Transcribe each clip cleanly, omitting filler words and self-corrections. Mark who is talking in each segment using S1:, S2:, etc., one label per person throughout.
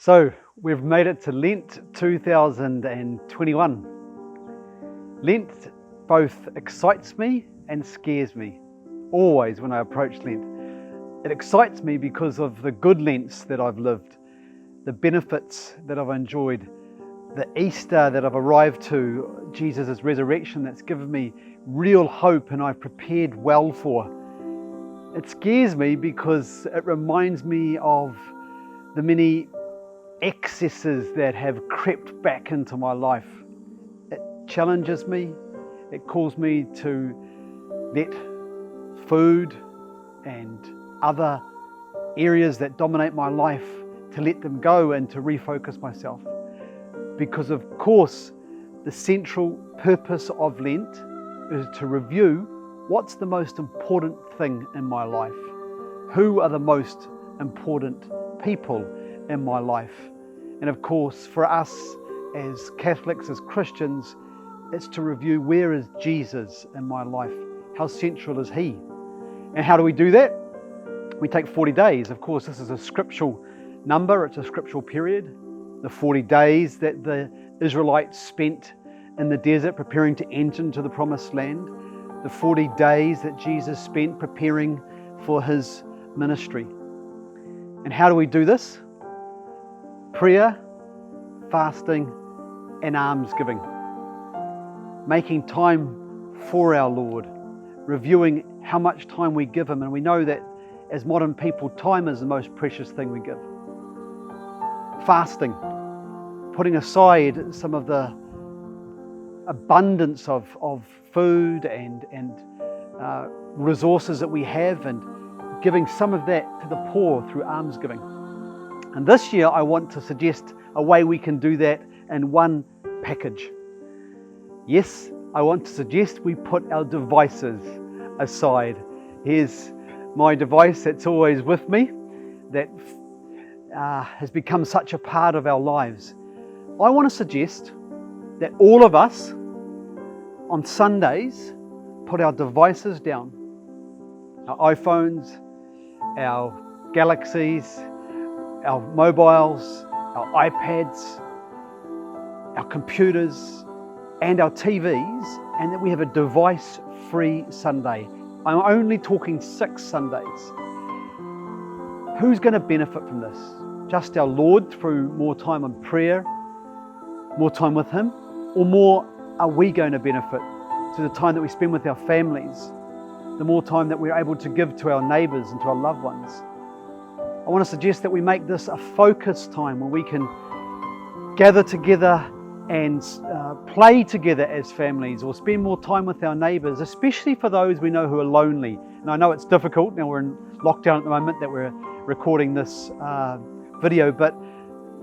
S1: So we've made it to Lent 2021. Lent both excites me and scares me, always when I approach Lent. It excites me because of the good Lents that I've lived, the benefits that I've enjoyed, the Easter that I've arrived to, Jesus' resurrection that's given me real hope and I've prepared well for. It scares me because it reminds me of the many excesses that have crept back into my life. It challenges me. It calls me to let food and other areas that dominate my life, to let them go and to refocus myself. Because of course, the central purpose of Lent is to review what's the most important thing in my life. Who are the most important people in my life? And of course, for us as Catholics, as Christians, it's to review, where is Jesus in my life? How central is He? And how do we do that? We take 40 days. Of course, this is a scriptural number. It's a scriptural period. The 40 days that the Israelites spent in the desert preparing to enter into the promised land. The 40 days that Jesus spent preparing for His ministry. And how do we do this? Prayer, fasting, and almsgiving. Making time for our Lord. Reviewing how much time we give Him. And we know that as modern people, time is the most precious thing we give. Fasting. Putting aside some of the abundance of food and resources that we have and giving some of that to the poor through almsgiving. And this year I want to suggest a way we can do that in one package. Yes, I want to suggest we put our devices aside. Here's my device that's always with me, that has become such a part of our lives. I want to suggest that all of us on Sundays put our devices down. Our iPhones, our Galaxies, our mobiles, our iPads, our computers, and our TVs, and that we have a device-free Sunday. I'm only talking 6 Sundays. Who's going to benefit from this? Just our Lord through more time in prayer, more time with Him, or more are we going to benefit through the time that we spend with our families, the more time that we're able to give to our neighbours and to our loved ones? I want to suggest that we make this a focused time where we can gather together and play together as families, or spend more time with our neighbours, especially for those we know who are lonely. And I know it's difficult, now we're in lockdown at the moment that we're recording this video, but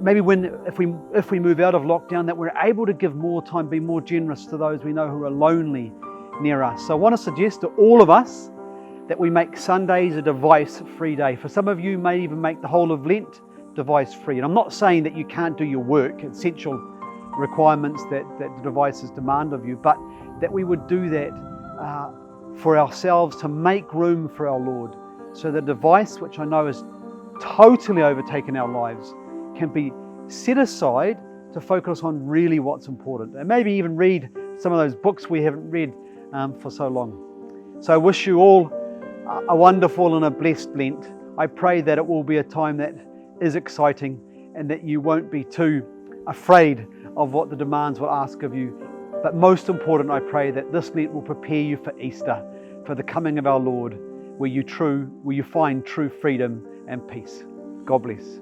S1: maybe if we move out of lockdown, that we're able to give more time, be more generous to those we know who are lonely near us. So I want to suggest to all of us that we make Sundays a device-free day. For some of you, may even make the whole of Lent device-free. And I'm not saying that you can't do your work, essential requirements that the devices demand of you, but that we would do that for ourselves to make room for our Lord. So the device, which I know has totally overtaken our lives, can be set aside to focus on really what's important. And maybe even read some of those books we haven't read for so long. So I wish you all a wonderful and a blessed Lent. I pray that it will be a time that is exciting and that you won't be too afraid of what the demands will ask of you. But most important, I pray that this Lent will prepare you for Easter, for the coming of our Lord, where you find true freedom and peace. God bless.